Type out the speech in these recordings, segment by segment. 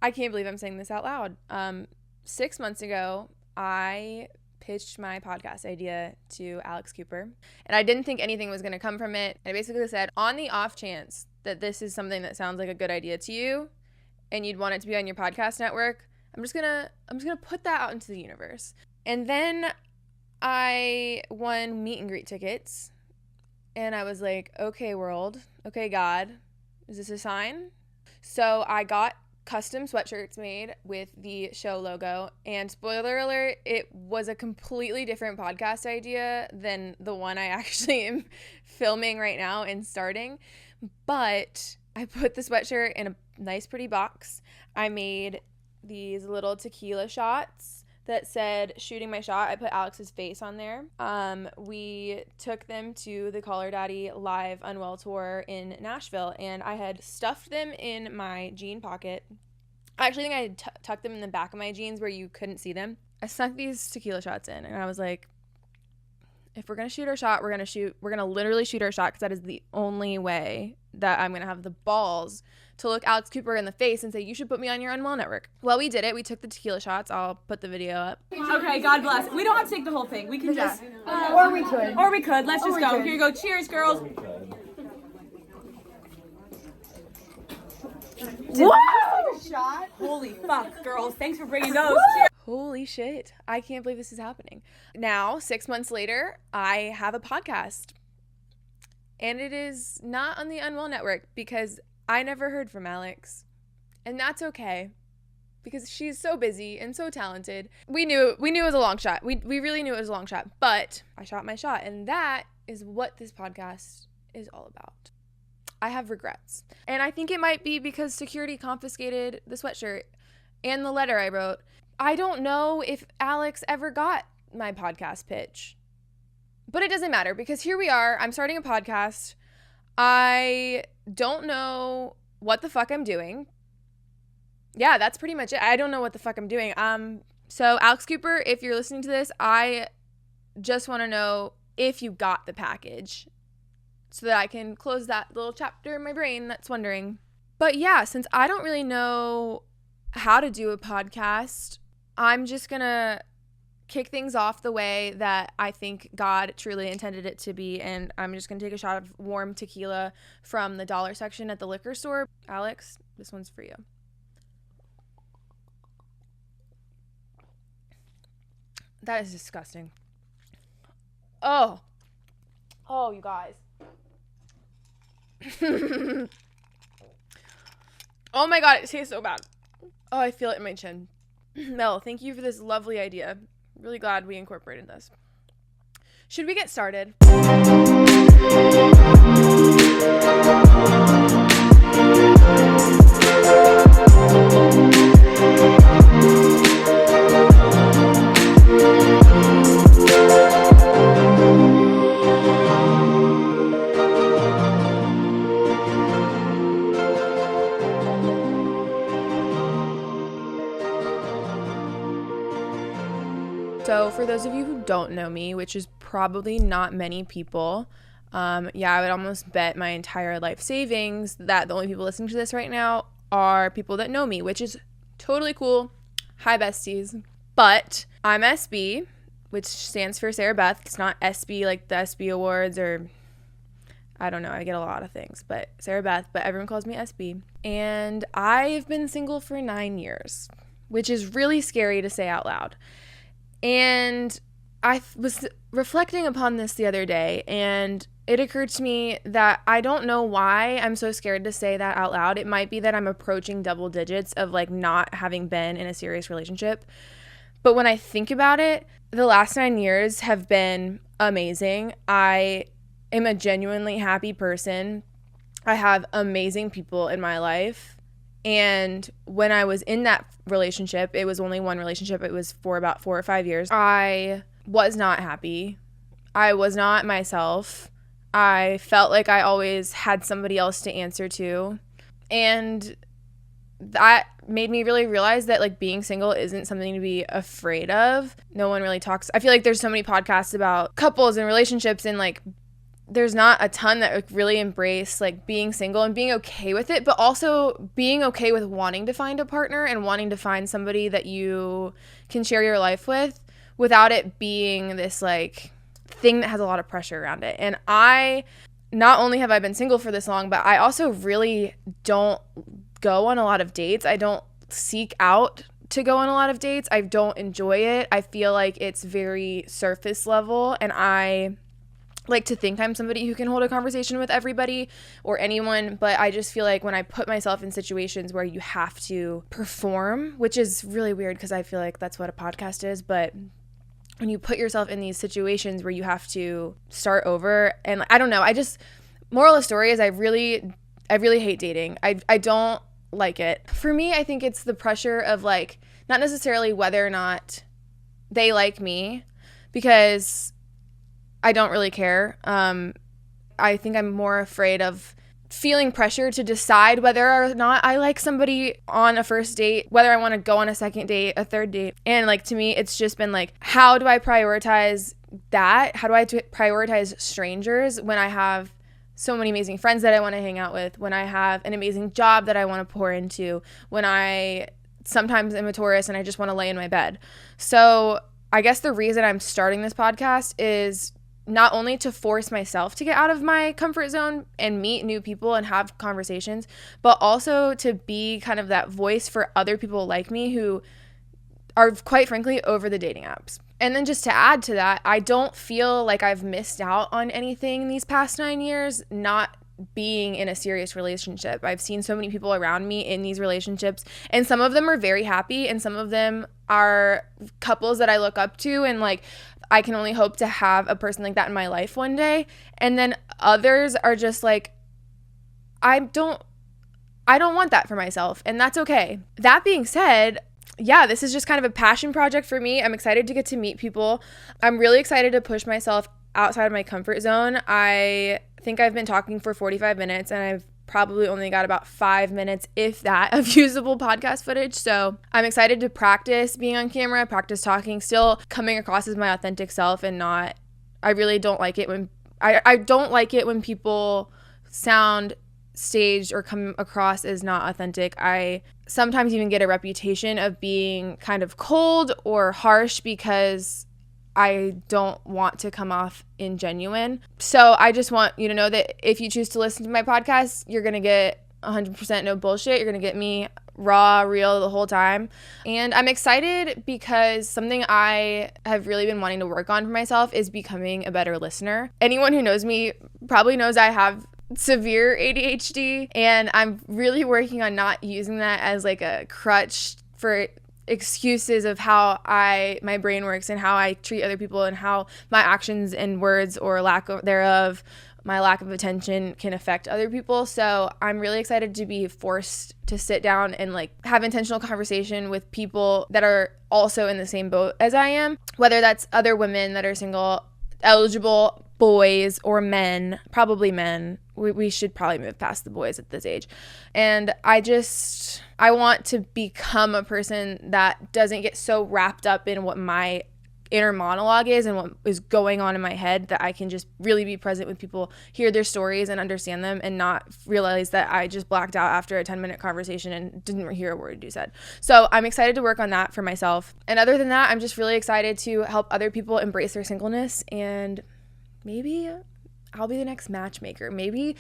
I can't believe I'm saying this out loud. 6 months ago, I pitched my podcast idea to Alex Cooper, and I didn't think anything was going to come from it. I basically said, on the off chance that this is something that sounds like a good idea to you and you'd want it to be on your podcast network, I'm just gonna put that out into the universe. And then I won meet and greet tickets, and I was like, okay, world, okay, God, is this a sign? So I got custom sweatshirts made with the show logo, and spoiler alert, it was a completely different podcast idea than the one I actually am filming right now and starting. But I put the sweatshirt in a nice pretty box. I made these little tequila shots that said shooting my shot. I put Alex's face on there. We took them to the Call Her Daddy live Unwell tour in Nashville, and I had stuffed them in my jean pocket. I actually think I had tucked them in the back of my jeans where you couldn't see them. I snuck these tequila shots in, and I was like, if we're gonna shoot our shot, we're gonna literally shoot our shot, because that is the only way that I'm gonna have the balls to look Alex Cooper in the face and say, you should put me on your Unwell network. Well, we did it. We took the tequila shots. I'll put the video up. Okay, God bless. We don't have to take the whole thing. We can just... Or we could. Or we could. Let's just go. Here you go. Cheers, girls. Whoa! Shot. Holy fuck, girls. Thanks for bringing those. Cheers. Holy shit. I can't believe this is happening. Now, 6 months later, I have a podcast. And it is not on the Unwell network because I never heard from Alex. And that's okay, because she's so busy and so talented. We knew it was a long shot. We really knew it was a long shot, but I shot my shot, and that is what this podcast is all about. I have regrets. And I think it might be because security confiscated the sweatshirt and the letter I wrote. I don't know if Alex ever got my podcast pitch. But it doesn't matter, because here we are. I'm starting a podcast. I don't know what the fuck I'm doing. Yeah, that's pretty much it. I don't know what the fuck I'm doing. So Alex Cooper, if you're listening to this, I just want to know if you got the package so that I can close that little chapter in my brain that's wondering. But yeah, since I don't really know how to do a podcast, I'm just going to kick things off the way that I think God truly intended it to be, and I'm just gonna take a shot of warm tequila from the dollar section at the liquor store. Alex, this one's for you. That is disgusting. Oh, you guys. Oh my God, it tastes so bad. Oh, I feel it in my chin. Mel, thank you for this lovely idea. Really glad we incorporated this. Should we get started? So for those of you who don't know me, which is probably not many people, I would almost bet my entire life savings that the only people listening to this right now are people that know me, which is totally cool. Hi, besties. But I'm SB, which stands for Sarah Beth. It's not SB like the SB Awards, or I don't know. I get a lot of things, but Sarah Beth, but everyone calls me SB. And I've been single for 9 years, which is really scary to say out loud. And I was reflecting upon this the other day, and it occurred to me that I don't know why I'm so scared to say that out loud. It might be that I'm approaching double digits of like not having been in a serious relationship. But when I think about it, the last 9 years have been amazing. I am a genuinely happy person. I have amazing people in my life. And when I was in that relationship, it was only one relationship. It was for about 4 or 5 years. I was not happy. I was not myself. I felt like I always had somebody else to answer to. And that made me really realize that like being single isn't something to be afraid of. No one really talks. I feel like there's so many podcasts about couples and relationships and like there's not a ton that really embrace like being single and being okay with it, but also being okay with wanting to find a partner and wanting to find somebody that you can share your life with without it being this like thing that has a lot of pressure around it. And not only have I been single for this long, but I also really don't go on a lot of dates. I don't seek out to go on a lot of dates. I don't enjoy it. I feel like it's very surface level, and I like to think I'm somebody who can hold a conversation with everybody or anyone, but I just feel like when I put myself in situations where you have to perform, which is really weird because I feel like that's what a podcast is, but when you put yourself in these situations where you have to start over, and I don't know, moral of the story is I really hate dating. I don't like it. For me, I think it's the pressure of like, not necessarily whether or not they like me, because I don't really care. I think I'm more afraid of feeling pressure to decide whether or not I like somebody on a first date, whether I want to go on a second date, a third date. And like, to me, it's just been like, how do I prioritize that? How do I prioritize strangers when I have so many amazing friends that I want to hang out with, when I have an amazing job that I want to pour into, when I sometimes am a tourist and I just want to lay in my bed? So I guess the reason I'm starting this podcast is not only to force myself to get out of my comfort zone and meet new people and have conversations, but also to be kind of that voice for other people like me who are quite frankly over the dating apps. And then just to add to that, I don't feel like I've missed out on anything these past 9 years not being in a serious relationship. I've seen so many people around me in these relationships, and some of them are very happy, and some of them are couples that I look up to, and like, I can only hope to have a person like that in my life one day. And then others are just like, I don't want that for myself, and that's okay. That being said, yeah, this is just kind of a passion project for me. I'm excited to get to meet people. I'm really excited to push myself outside of my comfort zone. I think I've been talking for 45 minutes, and I've probably only got about 5 minutes, if that, of usable podcast footage. So I'm excited to practice being on camera, practice talking, still coming across as my authentic self, and not, I really don't like it when, I don't like it when people sound staged or come across as not authentic. I sometimes even get a reputation of being kind of cold or harsh because I don't want to come off ingenuine. So I just want you to know that if you choose to listen to my podcast, you're going to get 100% no bullshit. You're going to get me raw, real the whole time. And I'm excited because something I have really been wanting to work on for myself is becoming a better listener. Anyone who knows me probably knows I have severe ADHD, and I'm really working on not using that as like a crutch for excuses of how my brain works and how I treat other people and how my actions and words or lack thereof, my lack of attention, can affect other people. So I'm really excited to be forced to sit down and like have intentional conversation with people that are also in the same boat as I am, whether that's other women that are single, eligible, boys or men, probably men. We should probably move past the boys at this age. And I want to become a person that doesn't get so wrapped up in what my inner monologue is and what is going on in my head, that I can just really be present with people, hear their stories and understand them, and not realize that I just blacked out after a 10-minute conversation and didn't hear a word you said. So I'm excited to work on that for myself. And other than that, I'm just really excited to help other people embrace their singleness, and maybe I'll be the next matchmaker. Maybe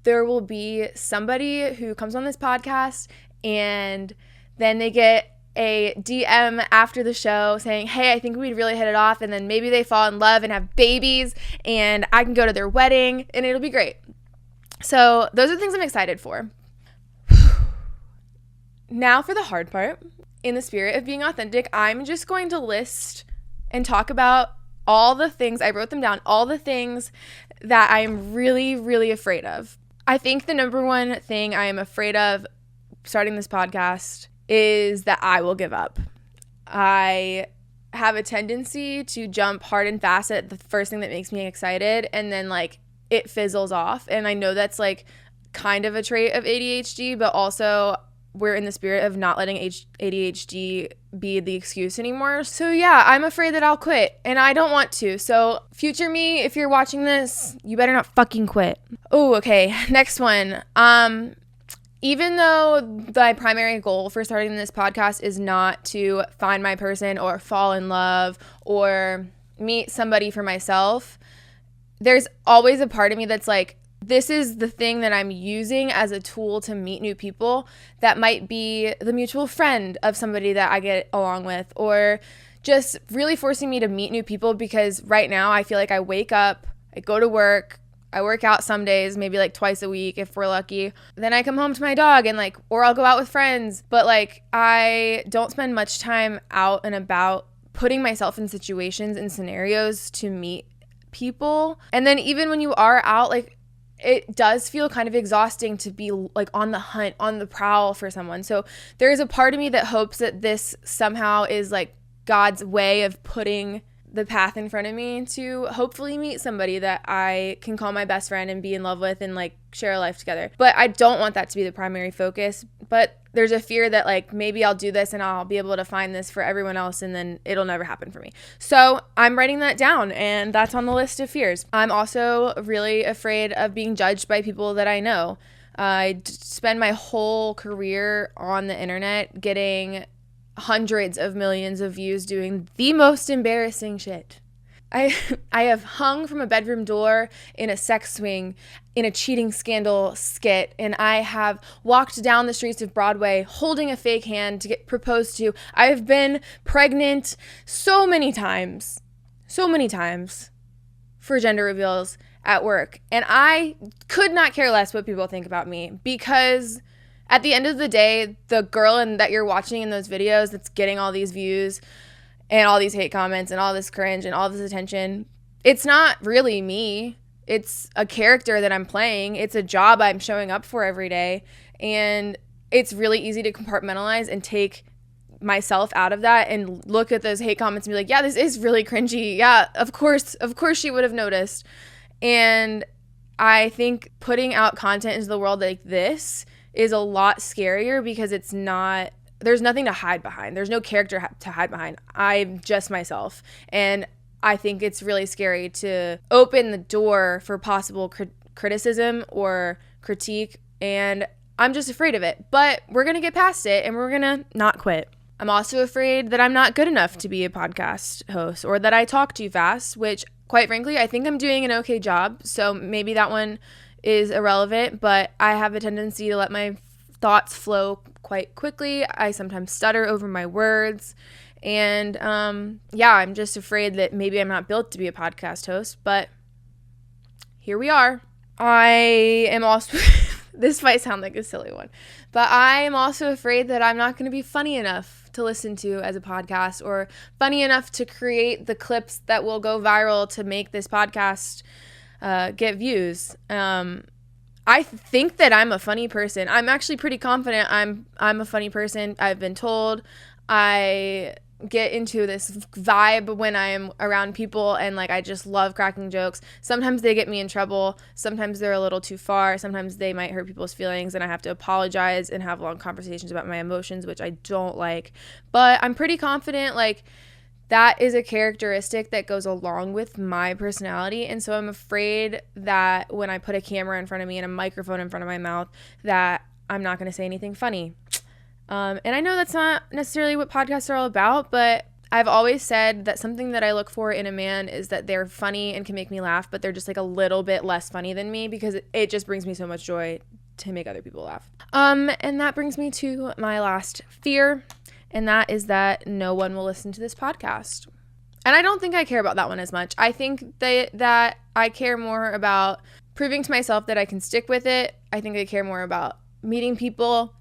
there will be somebody who comes on this podcast and then they get a DM after the show saying, hey, I think we'd really hit it off. And then maybe they fall in love and have babies, and I can go to their wedding, and it'll be great. So those are the things I'm excited for. Now for the hard part. In the spirit of being authentic, I'm just going to list and talk about all the things, I wrote them down, all the things that I'm really, really afraid of. I think the number one thing I am afraid of starting this podcast is that I will give up. I have a tendency to jump hard and fast at the first thing that makes me excited, and then like it fizzles off. And I know that's like kind of a trait of ADHD, but also we're in the spirit of not letting ADHD be the excuse anymore. So yeah, I'm afraid that I'll quit, and I don't want to. So future me, if you're watching this, you better not fucking quit. Oh, okay. Next one. Even though my primary goal for starting this podcast is not to find my person or fall in love or meet somebody for myself, there's always a part of me that's like, this is the thing that I'm using as a tool to meet new people that might be the mutual friend of somebody that I get along with, or just really forcing me to meet new people, because right now I feel like I wake up, I go to work, I work out some days, maybe like twice a week if we're lucky. Then I come home to my dog and like, or I'll go out with friends. But like, I don't spend much time out and about putting myself in situations and scenarios to meet people. And then even when you are out, like, it does feel kind of exhausting to be like on the hunt, on the prowl for someone. So there's a part of me that hopes that this somehow is like God's way of putting the path in front of me to hopefully meet somebody that I can call my best friend and be in love with and like share a life together. But I don't want that to be the primary focus. But there's a fear that like maybe I'll do this and I'll be able to find this for everyone else, and then it'll never happen for me. So I'm writing that down, and that's on the list of fears. I'm also really afraid of being judged by people that I know. I spend my whole career on the internet getting hundreds of millions of views doing the most embarrassing shit. I have hung from a bedroom door in a sex swing in a cheating scandal skit, and I have walked down the streets of Broadway holding a fake hand to get proposed to. I've been pregnant so many times for gender reveals at work, and I could not care less what people think about me, because at the end of the day, the girl that you're watching in those videos that's getting all these views and all these hate comments and all this cringe and all this attention, it's not really me. It's a character that I'm playing. It's a job I'm showing up for every day. And it's really easy to compartmentalize and take myself out of that and look at those hate comments and be like, yeah, this is really cringy. Yeah, of course she would have noticed. And I think putting out content into the world like this is a lot scarier, because it's not, there's nothing to hide behind. There's no character to hide behind. I'm just myself. And I think it's really scary to open the door for possible criticism or critique. And I'm just afraid of it. But we're going to get past it, and we're going to not quit. I'm also afraid that I'm not good enough to be a podcast host, or that I talk too fast, which quite frankly, I think I'm doing an okay job. So maybe that one is irrelevant, but I have a tendency to let my thoughts flow quite quickly. I sometimes stutter over my words, and I'm just afraid that maybe I'm not built to be a podcast host, but here we are. I am also this might sound like a silly one, but I am also afraid that I'm not going to be funny enough to listen to as a podcast, or funny enough to create the clips that will go viral to make this podcast get views. I think that I'm a funny person. I'm actually pretty confident I'm a funny person. I've been told. I get into this vibe when I'm around people, and like I just love cracking jokes. Sometimes they get me in trouble. Sometimes they're a little too far. Sometimes they might hurt people's feelings, and I have to apologize and have long conversations about my emotions, which I don't like. But I'm pretty confident like that is a characteristic that goes along with my personality. And so I'm afraid that when I put a camera in front of me and a microphone in front of my mouth, that I'm not going to say anything funny. And I know that's not necessarily what podcasts are all about, but I've always said that something that I look for in a man is that they're funny and can make me laugh, but they're just like a little bit less funny than me, because it just brings me so much joy to make other people laugh. And that brings me to my last fear. And that is that no one will listen to this podcast. And I don't think I care about that one as much. I think that I care more about proving to myself that I can stick with it. I think I care more about meeting people.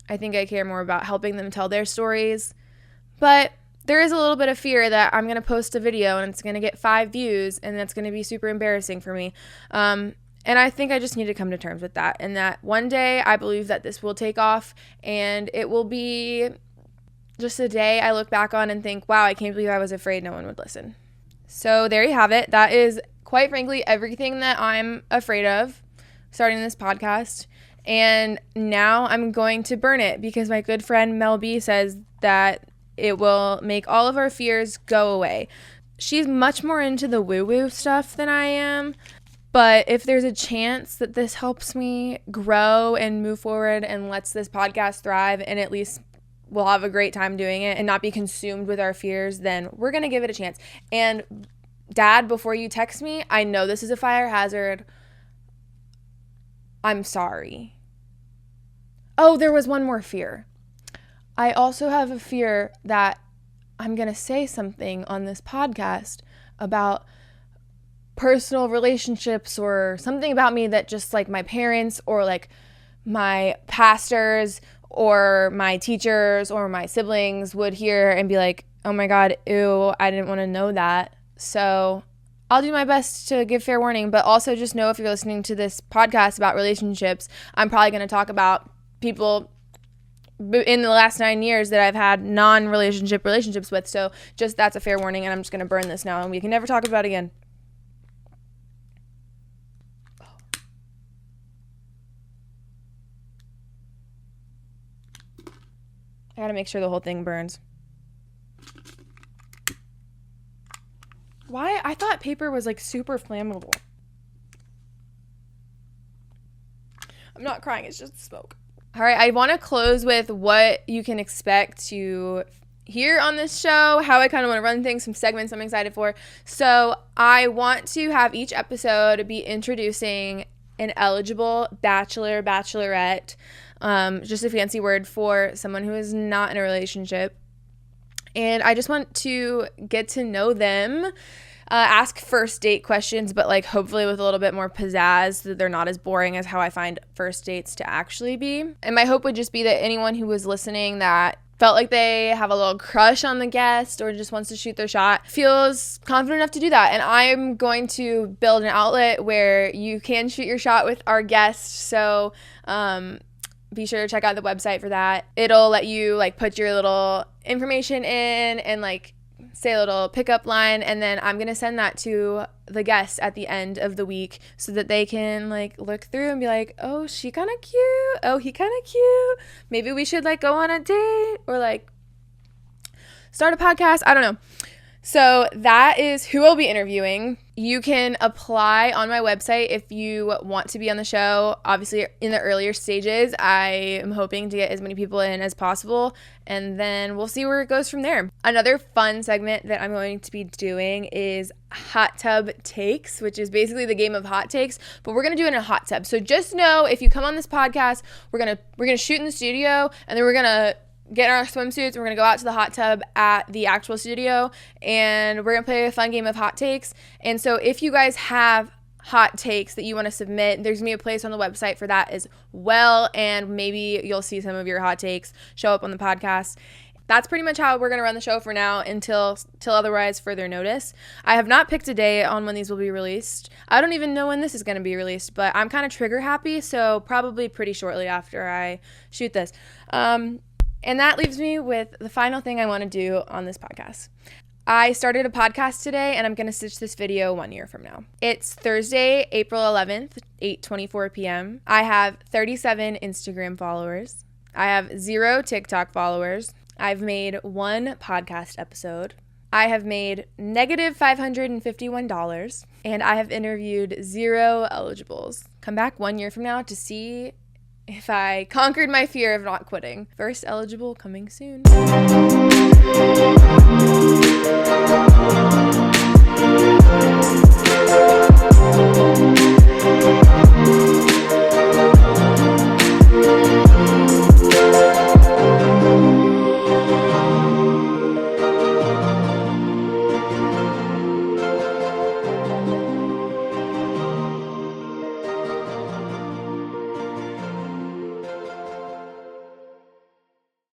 I think I care more about helping them tell their stories. But there is a little bit of fear that I'm going to post a video and it's going to get 5 views, and that's going to be super embarrassing for me. And I think I just need to come to terms with that. And that one day I believe that this will take off, and it will be just a day I look back on and think, wow, I can't believe I was afraid no one would listen. So there you have it. That is, quite frankly, everything that I'm afraid of starting this podcast. And now I'm going to burn it because my good friend Mel B says that it will make all of our fears go away. She's much more into the woo-woo stuff than I am. But if there's a chance that this helps me grow and move forward and lets this podcast thrive, and at least we'll have a great time doing it and not be consumed with our fears, then we're going to give it a chance. And Dad, before you text me, I know this is a fire hazard. I'm sorry. Oh, there was one more fear. I also have a fear that I'm going to say something on this podcast about personal relationships or something about me that just like my parents or like my pastors or my teachers or my siblings would hear and be like, oh my God, ew, I didn't want to know that. So I'll do my best to give fair warning, but also just know if you're listening to this podcast about relationships, I'm probably going to talk about people in the last 9 years that I've had non-relationship relationships with. So just that's a fair warning, and I'm just going to burn this now and we can never talk about it again. I gotta make sure the whole thing burns. Why? I thought paper was like super flammable. I'm not crying, it's just smoke. All right, I want to close with what you can expect to hear on this show, how I kind of want to run things, some segments I'm excited for. So I want to have each episode be introducing an eligible bachelor, bachelorette, just a fancy word for someone who is not in a relationship. And I just want to get to know them, ask first date questions, but like hopefully with a little bit more pizzazz, so that they're not as boring as how I find first dates to actually be. And my hope would just be that anyone who was listening that felt like they have a little crush on the guest or just wants to shoot their shot feels confident enough to do that. And I'm going to build an outlet where you can shoot your shot with our guests. So be sure to check out the website for that. It'll let you like put your little information in and like say a little pickup line, and then I'm gonna send that to the guests at the end of the week so that they can like look through and be like, oh, she kind of cute, oh, he kind of cute, maybe we should like go on a date or like start a podcast. I don't know. So that is who I'll be interviewing. You can apply on my website if you want to be on the show. Obviously, in the earlier stages, I am hoping to get as many people in as possible, and then we'll see where it goes from there. Another fun segment that I'm going to be doing is Hot Tub Takes, which is basically the game of hot takes, but we're going to do it in a hot tub. So just know if you come on this podcast, we're going to shoot in the studio, and then we're going to get in our swimsuits. We're going to go out to the hot tub at the actual studio, and we're going to play a fun game of hot takes. And so if you guys have hot takes that you want to submit, there's going to be a place on the website for that as well, and maybe you'll see some of your hot takes show up on the podcast. That's pretty much how we're going to run the show for now until otherwise further notice. I have not picked a day on when these will be released. I don't even know when this is going to be released, but I'm kind of trigger happy, so probably pretty shortly after I shoot this. And that leaves me with the final thing I want to do on this podcast. I started a podcast today, and I'm going to stitch this video 1 year from now. It's Thursday, April 11th, 8:24 p.m. I have 37 Instagram followers. I have 0 TikTok followers. I've made 1 podcast episode. I have made negative $551, and I have interviewed 0 eligibles. Come back 1 year from now to see if I conquered my fear of not quitting. First eligible coming soon.